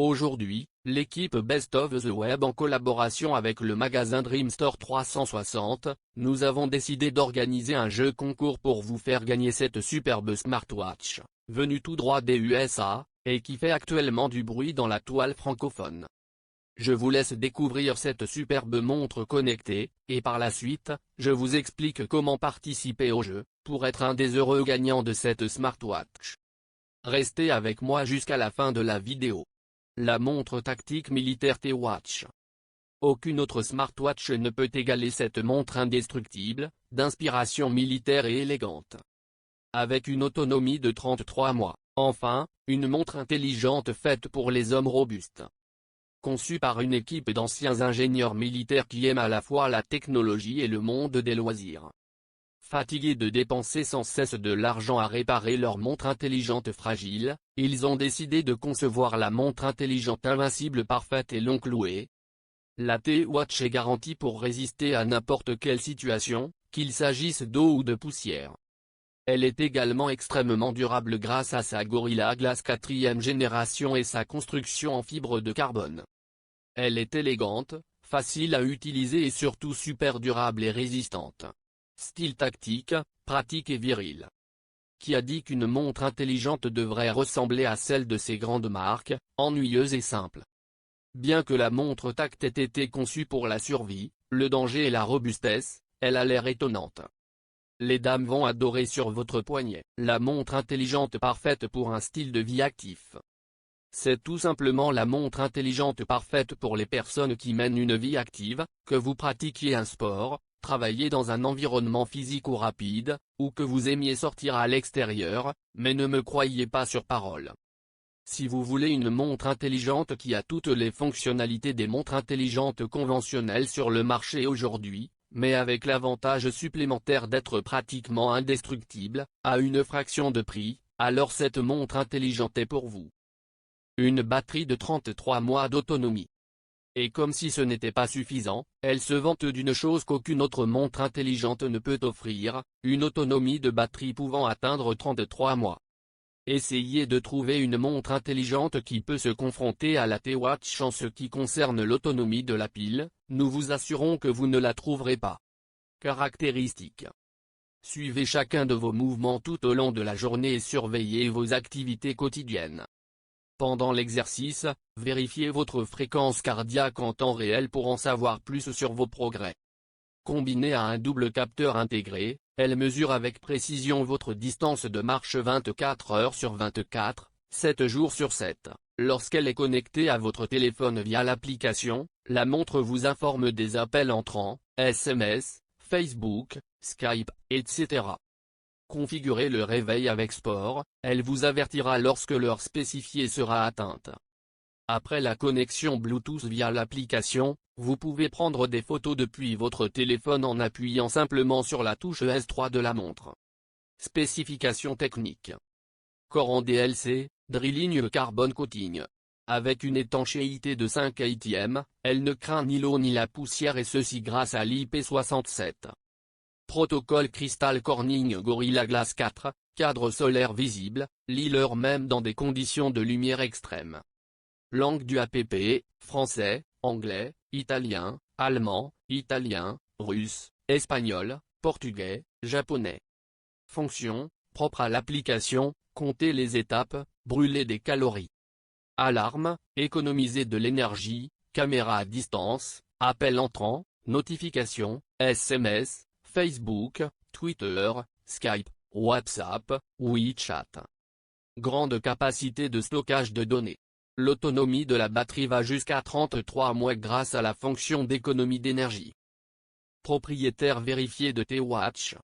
Aujourd'hui, l'équipe Best of the Web en collaboration avec le magasin Dreamstore 360, nous avons décidé d'organiser un jeu concours pour vous faire gagner cette superbe smartwatch, venue tout droit des USA, et qui fait actuellement du bruit dans la toile francophone. Je vous laisse découvrir cette superbe montre connectée, et par la suite, je vous explique comment participer au jeu, pour être un des heureux gagnants de cette smartwatch. Restez avec moi jusqu'à la fin de la vidéo. La montre tactique militaire T-Watch. Aucune autre smartwatch ne peut égaler cette montre indestructible, d'inspiration militaire et élégante. Avec une autonomie de 33 mois, enfin, une montre intelligente faite pour les hommes robustes. Conçue par une équipe d'anciens ingénieurs militaires qui aiment à la fois la technologie et le monde des loisirs. Fatigués de dépenser sans cesse de l'argent à réparer leur montre intelligente fragile, ils ont décidé de concevoir la montre intelligente invincible parfaite et longue louée. La T-Watch est garantie pour résister à n'importe quelle situation, qu'il s'agisse d'eau ou de poussière. Elle est également extrêmement durable grâce à sa Gorilla Glass 4e génération et sa construction en fibre de carbone. Elle est élégante, facile à utiliser et surtout super durable et résistante. Style tactique, pratique et viril. Qui a dit qu'une montre intelligente devrait ressembler à celle de ces grandes marques, ennuyeuses et simples? Bien que la montre tact ait été conçue pour la survie, le danger et la robustesse, elle a l'air étonnante. Les dames vont adorer sur votre poignet, la montre intelligente parfaite pour un style de vie actif. C'est tout simplement la montre intelligente parfaite pour les personnes qui mènent une vie active, que vous pratiquiez un sport, travaillez dans un environnement physique ou rapide, ou que vous aimiez sortir à l'extérieur, mais ne me croyez pas sur parole. Si vous voulez une montre intelligente qui a toutes les fonctionnalités des montres intelligentes conventionnelles sur le marché aujourd'hui, mais avec l'avantage supplémentaire d'être pratiquement indestructible, à une fraction de prix, alors cette montre intelligente est pour vous. Une batterie de 33 mois d'autonomie. Et comme si ce n'était pas suffisant, elle se vante d'une chose qu'aucune autre montre intelligente ne peut offrir, une autonomie de batterie pouvant atteindre 33 mois. Essayez de trouver une montre intelligente qui peut se confronter à la T-Watch en ce qui concerne l'autonomie de la pile, nous vous assurons que vous ne la trouverez pas. Caractéristiques. Suivez chacun de vos mouvements tout au long de la journée et surveillez vos activités quotidiennes. Pendant l'exercice, vérifiez votre fréquence cardiaque en temps réel pour en savoir plus sur vos progrès. Combinée à un double capteur intégré, elle mesure avec précision votre distance de marche 24 heures sur 24, 7 jours sur 7. Lorsqu'elle est connectée à votre téléphone via l'application, la montre vous informe des appels entrants, SMS, Facebook, Skype, etc. Configurez le réveil avec Sport, elle vous avertira lorsque l'heure spécifiée sera atteinte. Après la connexion Bluetooth via l'application, vous pouvez prendre des photos depuis votre téléphone en appuyant simplement sur la touche S3 de la montre. Spécifications techniques. Corps en DLC, drilling carbone coating. Avec une étanchéité de 5 ATM, elle ne craint ni l'eau ni la poussière et ceci grâce à l'IP67. Protocole Crystal Corning Gorilla Glass 4, cadre solaire visible, lit-leur même dans des conditions de lumière extrême. Langue du app, français, anglais, italien, allemand, italien, russe, espagnol, portugais, japonais. Fonction, propre à l'application, compter les étapes, brûler des calories. Alarme, économiser de l'énergie, caméra à distance, appel entrant, notification, SMS, Facebook, Twitter, Skype, WhatsApp, WeChat. Grande capacité de stockage de données. L'autonomie de la batterie va jusqu'à 33 mois grâce à la fonction d'économie d'énergie. Propriétaire vérifié de T-Watch.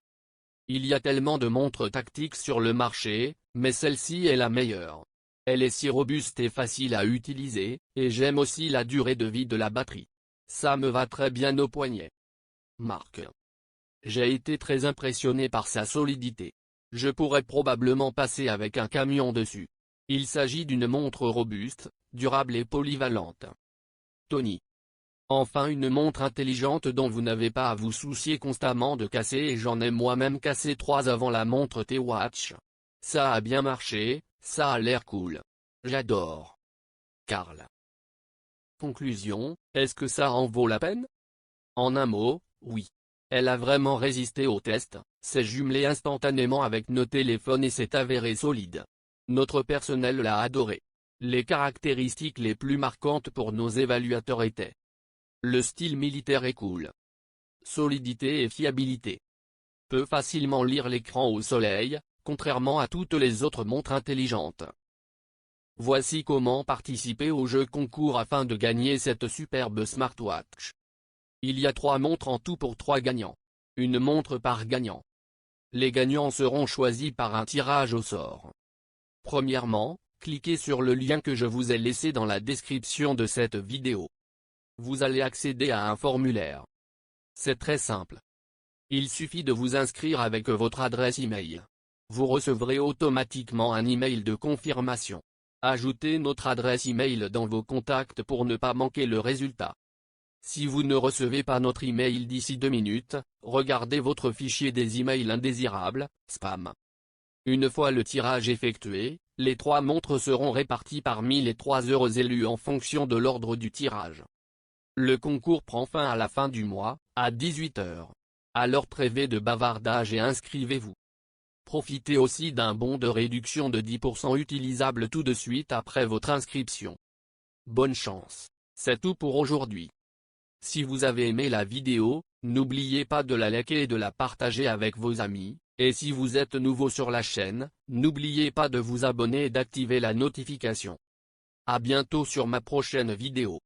Il y a tellement de montres tactiques sur le marché, mais celle-ci est la meilleure. Elle est si robuste et facile à utiliser, et j'aime aussi la durée de vie de la batterie. Ça me va très bien au poignet. Marque. J'ai été très impressionné par sa solidité. Je pourrais probablement passer avec un camion dessus. Il s'agit d'une montre robuste, durable et polyvalente. Tony. Enfin une montre intelligente dont vous n'avez pas à vous soucier constamment de casser et j'en ai moi-même cassé 3 avant la montre T-Watch. Ça a bien marché, ça a l'air cool. J'adore. Carl. Conclusion, est-ce que ça en vaut la peine? En un mot, oui. Elle a vraiment résisté au test, s'est jumelée instantanément avec nos téléphones et s'est avérée solide. Notre personnel l'a adorée. Les caractéristiques les plus marquantes pour nos évaluateurs étaient: le style militaire est cool. Solidité et fiabilité. Peut facilement lire l'écran au soleil, contrairement à toutes les autres montres intelligentes. Voici comment participer au jeu concours afin de gagner cette superbe smartwatch. Il y a 3 montres en tout pour 3 gagnants. Une montre par gagnant. Les gagnants seront choisis par un tirage au sort. Premièrement, cliquez sur le lien que je vous ai laissé dans la description de cette vidéo. Vous allez accéder à un formulaire. C'est très simple. Il suffit de vous inscrire avec votre adresse email. Vous recevrez automatiquement un email de confirmation. Ajoutez notre adresse email dans vos contacts pour ne pas manquer le résultat. Si vous ne recevez pas notre email d'ici 2 minutes, regardez votre fichier des emails indésirables, spam. Une fois le tirage effectué, les 3 montres seront réparties parmi les 3 heureux élus en fonction de l'ordre du tirage. Le concours prend fin à la fin du mois, à 18 h. Alors trêvez de bavardage et inscrivez-vous. Profitez aussi d'un bon de réduction de 10% utilisable tout de suite après votre inscription. Bonne chance. C'est tout pour aujourd'hui. Si vous avez aimé la vidéo, n'oubliez pas de la liker et de la partager avec vos amis, et si vous êtes nouveau sur la chaîne, n'oubliez pas de vous abonner et d'activer la notification. À bientôt sur ma prochaine vidéo.